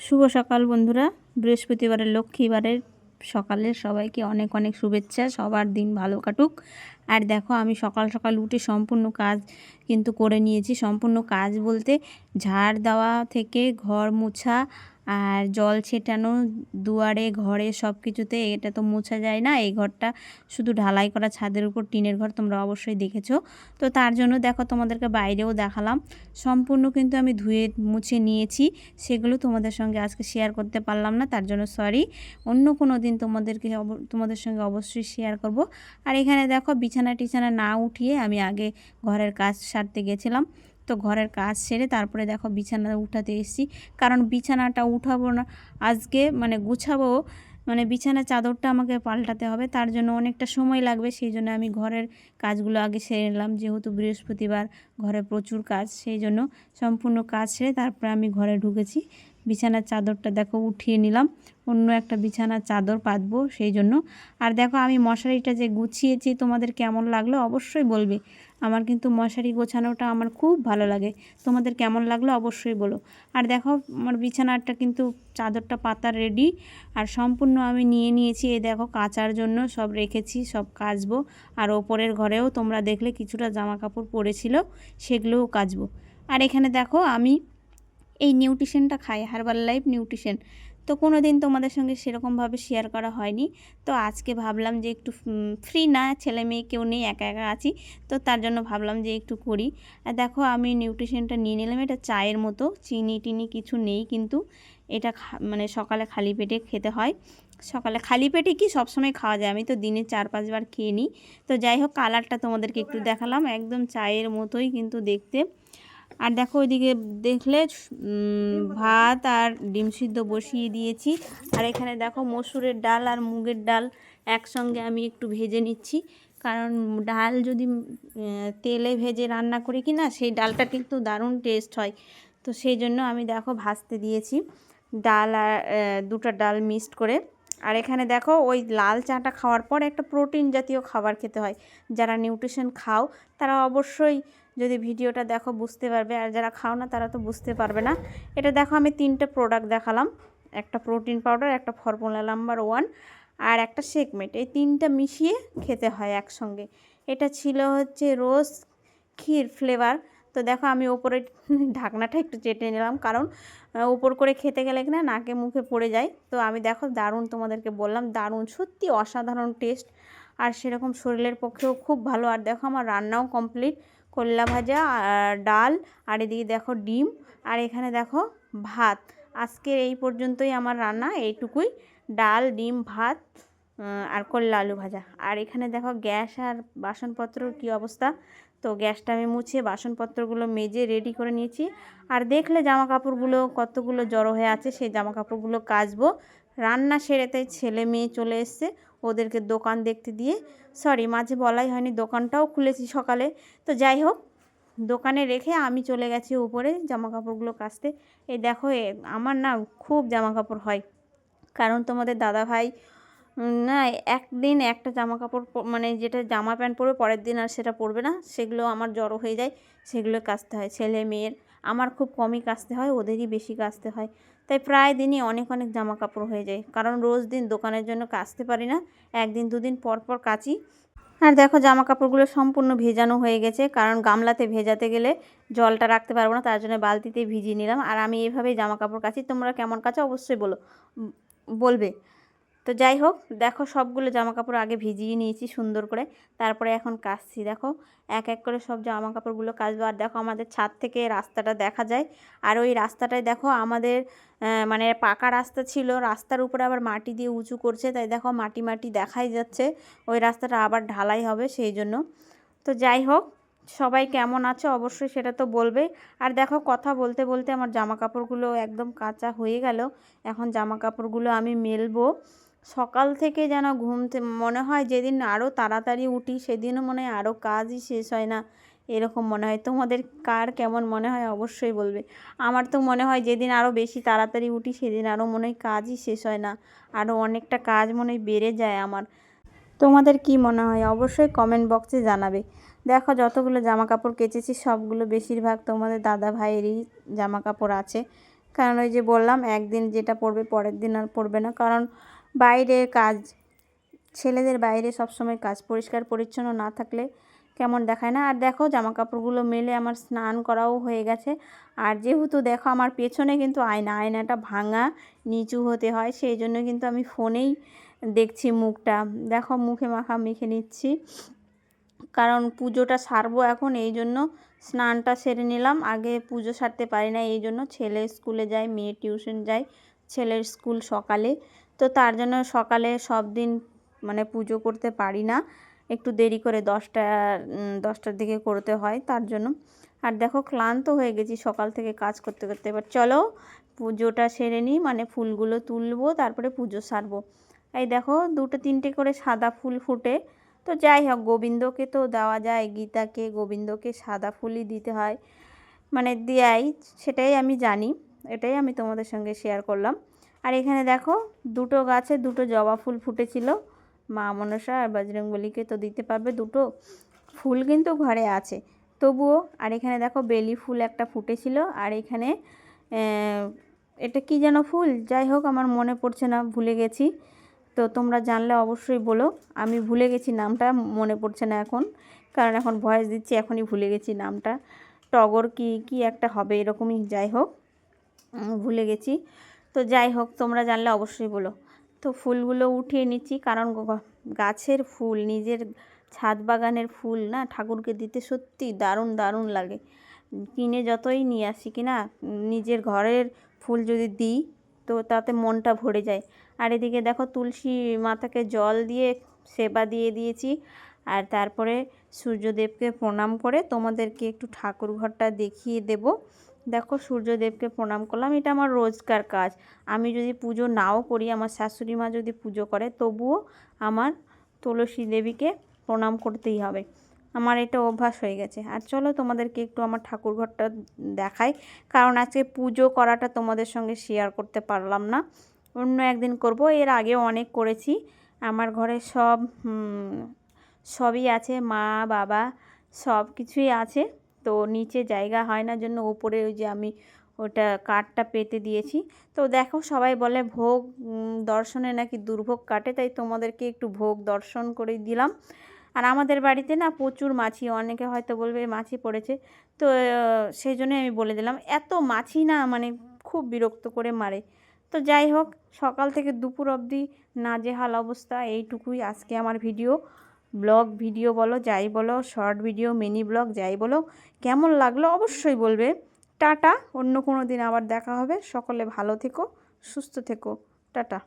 শুভ সকাল বন্ধুরা। বৃহস্পতিবারের লক্ষ্মীবারের সকালে সবাইকে অনেক অনেক শুভেচ্ছা। সবার দিন ভালো কাটুক। আর দেখো আমি সকাল সকাল উঠে সম্পূর্ণ কাজ কিন্তু করে নিয়েছি। সম্পূর্ণ কাজ বলতে ঝাড় দেওয়া থেকে ঘর মোছা আর জল ছেটানো, দুয়ারে ঘরে সব কিছুতে। এটা তো মোছা যায় না, এই ঘরটা শুধু ঢালাই করা, ছাদের উপর টিনের ঘর, তোমরা অবশ্যই দেখেছো। তো তার জন্য দেখো তোমাদেরকে বাইরেও দেখালাম। সম্পূর্ণ কিন্তু আমি ধুয়ে মুছে নিয়েছি, সেগুলো তোমাদের সঙ্গে আজকে শেয়ার করতে পারলাম না, তার জন্য সরি। অন্য কোনো দিন তোমাদের সঙ্গে অবশ্যই শেয়ার করব। আর এখানে দেখো বিছানা টিছানা না উঠিয়ে আমি আগে ঘরের কাজ সারতে গেছিলাম। তো ঘরের কাজ সেরে তারপরে দেখো বিছানা উঠাতে এসেছি, কারণ বিছানাটা উঠাবো না আজকে, মানে গুছাবো, মানে বিছানা চাদরটা আমাকে পাল্টাতে হবে, তার জন্য অনেকটা সময় লাগবে। সেই জন্য আমি ঘরের কাজগুলো আগে সেরে নিলাম, যেহেতু বৃহস্পতিবার ঘরে প্রচুর কাজ, সেই জন্য সম্পূর্ণ কাজ সেরে তারপরে আমি ঘরে ঢুকেছি। বিছানার চাদরটা দেখো উঠিয়ে নিলাম, অন্য একটা বিছানার চাদর পাতবো সেই জন্য। আর দেখো আমি মশারিটা যে গুছিয়েছি, তোমাদের কেমন লাগলো অবশ্যই বলবে। আমার কিন্তু মশারি গোছানোটা আমার খুব ভালো লাগে, তোমাদের কেমন লাগলো অবশ্যই বলো। আর দেখো আমার বিছানাটা কিন্তু চাদরটা পাতা রেডি, আর সম্পূর্ণ আমি নিয়ে নিয়েছি। এই দেখো কাচার জন্য সব রেখেছি, সব কাচবো। আর ওপরের ঘরেও তোমরা দেখলে কিছুটা জামা কাপড় পরেছিল, সেগুলোও কাচবো। আর এখানে দেখো আমি এই নিউট্রিশনটা খাই, হার্বাল লাইফ নিউট্রিশন। তো কোনো দিন তোমাদের সঙ্গে সেরকমভাবে শেয়ার করা হয়নি, তো আজকে ভাবলাম যে একটু ফ্রি না, ছেলে মেয়ে কেউ নেই, একা একা আছি, তো তার জন্য ভাবলাম যে একটু করি। আর দেখো আমি নিউট্রিশনটা নিয়ে নিলাম। এটা চায়ের মতো, চিনি টিনি কিছু নেই কিন্তু। এটা মানে সকালে খালি পেটে খেতে হয়। সকালে খালি পেটে কি সবসময় খাওয়া যায়, আমি তো দিনে 4-5 বার খেয়ে নিই। তো যাই হোক, কালারটা তোমাদেরকে একটু দেখালাম, একদম চায়ের মতোই কিন্তু দেখতে। আর দেখো ওইদিকে দেখলে ভাত আর ডিম সিদ্ধ বসিয়ে দিয়েছি। আর এখানে দেখো মসুরের ডাল আর মুগের ডাল একসঙ্গে আমি একটু ভেজে নিচ্ছি, কারণ ডাল যদি তেলে ভেজে রান্না করি কি না, সেই ডালটা কিন্তু দারুণ টেস্ট হয়। তো সেই জন্য আমি দেখো ভাজতে দিয়েছি ডাল, আর দুটো ডাল মিক্সড করে। আর এখানে দেখো ওই লাল চাটা খাওয়ার পর একটা প্রোটিন জাতীয় খাবার খেতে হয়। যারা নিউট্রিশন খাও তারা অবশ্যই যদি ভিডিওটা দেখো বুঝতে পারবে, আর যারা খাও না তারা তো বুঝতে পারবে না। এটা দেখো আমি 3টে প্রোডাক্ট দেখালাম, একটা প্রোটিন পাউডার, একটা ফর্মুলা নাম্বার 1, আর একটা শেকমেট। এই 3টা মিশিয়ে খেতে হয় একসঙ্গে। এটা ছিল হচ্ছে রোজ ক্ষীর ফ্লেভার। তো দেখো আমি ওপরে ঢাকনাটা একটু চেটে নিলাম, কারণ উপর করে খেতে গেলে কিনা নাকে মুখে পড়ে যায়। তো আমি দেখো দারুণ, তোমাদেরকে বললাম দারুণ, সত্যি অসাধারণ টেস্ট, আর সেরকম শরীরের পক্ষেও খুব ভালো। আর দেখো আমার রান্নাও কমপ্লিট, করলা ভাজা আর ডাল, আর এদিকে দেখো ডিম, আর এখানে দেখো ভাত। আজকের এই পর্যন্তই আমার রান্না, এইটুকুই, ডাল ডিম ভাত আর করলা আলু ভাজা। আর এখানে দেখো গ্যাস আর বাসনপত্রর কী অবস্থা। তো গ্যাসটা আমি মুছে বাসনপত্রগুলো মেজে রেডি করে নিয়েছি। আর দেখলে জামা কাপড়গুলো কতগুলো জড়ো হয়ে আছে, সেই জামা কাপড়গুলো কাচবো। রান্না সেরে তাই ছেলে মেয়ে চলে এসছে, ওদেরকে দোকান দেখতে দিয়ে, সরি মাঝে বলাই হয়নি, দোকানটাও খুলেছি সকালে। তো যাই হোক, দোকানে রেখে আমি চলে গেছি উপরে জামা কাপড়গুলো কাচতে। এই দেখো আমার না খুব জামা কাপড় হয়, কারণ তোমাদের দাদা ভাই না একদিন একটা জামা কাপড় মানে যেটা জামা প্যান্ট পরবে পরের দিন আর সেটা পরবে না, সেগুলো আমার জড়ো হয়ে যায়, সেগুলো কাচতে হয়। ছেলে মেয়ের আমার খুব কমই কাচতে হয়, ওদেরই বেশি কাচতে হয়। তাই প্রায় দিনই অনেক অনেক জামা কাপড় হয়ে যায়, কারণ রোজ দিন দোকানের জন্য কাচতে পারি না, একদিন দুদিন পর পর কাচি। আর দেখো জামা কাপড়গুলো সম্পূর্ণ ভেজানো হয়ে গেছে, কারণ গামলাতে ভেজাতে গেলে জলটা রাখতে পারবো না, তার জন্য বালতিতে ভিজিয়ে নিলাম। আর আমি এইভাবেই জামা কাপড় কাচি, তোমরা কেমন কাচো অবশ্যই বলবে। তো যাই হোক, দেখো সবগুলো জামা কাপড় আগে ভিজিয়ে নিয়েছি সুন্দর করে, তারপরে এখন কাচছি। দেখো এক এক করে সব জামা কাপড়গুলো কাচবো। আর দেখো আমাদের ছাদ থেকে রাস্তাটা দেখা যায়, আর ওই রাস্তাটায় দেখো আমাদের মানে পাকা রাস্তা ছিল, রাস্তার উপরে আবার মাটি দিয়ে উঁচু করছে, তাই দেখো মাটি মাটি দেখাই যাচ্ছে। ওই রাস্তাটা আবার ঢালাই হবে সেই জন্য। তো যাই হোক, সবাই কেমন আছো অবশ্যই সেটা তো বলবে। আর দেখো কথা বলতে বলতে আমার জামা কাপড়গুলো একদম কাঁচা হয়ে গেল। এখন জামা কাপড়গুলো আমি মেলবো। সকাল থেকে যেন ঘুমতে মনে হয়, যেদিন আরও তাড়াতাড়ি উঠি সেদিনও মনে হয় আরও কাজই শেষ হয় না, এরকম মনে হয়। তোমাদের কার কেমন মনে হয় অবশ্যই বলবে। আমার তো মনে হয় যেদিন আরও বেশি তাড়াতাড়ি উঠি সেদিন আরও মনে হয় কাজই শেষ হয় না, আরও অনেকটা কাজ মনে হয় বেড়ে যায় আমার। তোমাদের কি মনে হয় অবশ্যই কমেন্ট বক্সে জানাবে। দেখো যতগুলো জামা কাপড় কেচেছি সবগুলো বেশিরভাগ তোমাদের দাদা ভাইয়েরই জামা কাপড় আছে, কারণ ওই যে বললাম একদিন যেটা পড়বে পরের দিন আর পড়বে না, কারণ বাইরে কাজ, ছেলেদের বাইরে সবসময় কাজ, পরিষ্কার পরিচ্ছন্ন না থাকলে কেমন দেখায় না। আর দেখো জামা কাপড়গুলো মেলে আমার স্নান করাও হয়ে গেছে। আর যেহেতু দেখো আমার পেছনে কিন্তু আয়নাটা ভাঙা, নিচু হতে হয়, সেই জন্য কিন্তু আমি ফোনেই দেখছি মুখটা। দেখো মুখে মাখা মেখে নিচ্ছি, কারণ পুজোটা সারবো এখন, এই জন্য স্নানটা সেরে নিলাম। আগে পুজো সারতে পারি না, এই জন্য ছেলে স্কুলে যায়, মেয়ে টিউশন যায়, ছেলের স্কুল সকালে, তো তার জন্য সকালে সব দিন মানে পুজো করতে পারি না, একটু দেরি করে 10টার দিকে করতে হয় তার জন্য। আর দেখো ক্লান্ত হয়ে গেছি সকাল থেকে কাজ করতে করতে। এবার চলো পুজোটা সেরে নিই, মানে ফুলগুলো তুলবো তারপরে পুজো সারবো। এই দেখো 2-3টে করে সাদা ফুল ফুটে, তো যাই হোক গোবিন্দকে তো দেওয়া যায়, গীতাকে গোবিন্দকে সাদা ফুলই দিতে হয়, মানে দেয়াই, সেটাই আমি জানি, এটাই আমি তোমাদের সঙ্গে শেয়ার করলাম। আর এখানে দেখো 2টো গাছে 2টো জবা ফুল ফুটেছিল, মা মনসা আর বজরংবলীকে তো দিতে পারবে 2টো ফুল, কিন্তু ঘরে আছে তবুও। আর এখানে দেখো বেলি ফুল একটা ফুটেছিল, আর এখানে এটা কি যেন ফুল, যাই হোক আমার মনে পড়ছে না, ভুলে গেছি, তো তোমরা জানলে অবশ্যই বলো। আমি ভুলে গেছি নামটা, মনে পড়ছে না এখন, কারণ এখন ভয়েস দিচ্ছি, এখনই ভুলে গেছি নামটা, টগর কি একটা হবে এরকমই, যাই হোক ভুলে গেছি। তো যাই হোক তোমরা জানলে অবশ্যই বলো। তো ফুলগুলো উঠিয়ে নিচ্ছি, কারণ গাছের ফুল, নিজের ছাদ বাগানের ফুল না ঠাকুরকে দিতে সত্যি দারুণ দারুণ লাগে। কিনে যতই নিয়ে আসি কিনা, নিজের ঘরের ফুল যদি দিই তো তাতে মনটা ভরে যায়। আর এদিকে দেখো তুলসী মাতাকে জল দিয়ে সেবা দিয়ে দিয়েছি, আর তারপরে সূর্যদেবকে প্রণাম করে তোমাদেরকে একটু ঠাকুর ঘরটা দেখিয়ে দেব। দেখো সূর্যদেবকে প্রণাম করলাম, এটা আমার রোজকার কাজ। আমি যদি পুজো নাও করি, আমার শাশুড়ি মা যদি পুজো করে, তবুও আমার তুলসী দেবীকে প্রণাম করতেই হবে, আমার এটা অভ্যাস হয়ে গেছে। আর চলো তোমাদেরকে একটু আমার ঠাকুর ঘরটা দেখাই, কারণ আজকে পুজো করাটা তোমাদের সঙ্গে শেয়ার করতে পারলাম না, অন্য একদিন করব। এর আগেও অনেক করেছি, আমার ঘরে সবই আছে, মা বাবা সব কিছুই আছে, তো নিচে জায়গা হয় না জন্য ওপরে ওই যে আমি ওটা কাঠটা পেতে দিয়েছি। তো দেখো সবাই বলে ভোগ দর্শনে নাকি দুর্ভোগ কাটে, তাই তোমাদেরকে একটু ভোগ দর্শন করে দিলাম। আর আমাদের বাড়িতে না প্রচুর মাছি, অনেকে হয়তো বলবে মাছি পড়েছে, তো সেই জন্যই আমি বলে দিলাম, এত মাছি না মানে খুব বিরক্ত করে মারে। তো যাই হোক সকাল থেকে দুপুর অবধি নাজেহাল অবস্থা, এইটুকুই আজকে আমার ভিডিও। ব্লগ ভিডিও বলো যাই বলো, শর্ট ভিডিও মিনি ব্লগ যাই বলো, কেমন লাগলো অবশ্যই বলবে। টাটা, অন্য কোনো দিন আবার দেখা হবে, সকলে ভালো থেকো, সুস্থ থেকো, টাটা।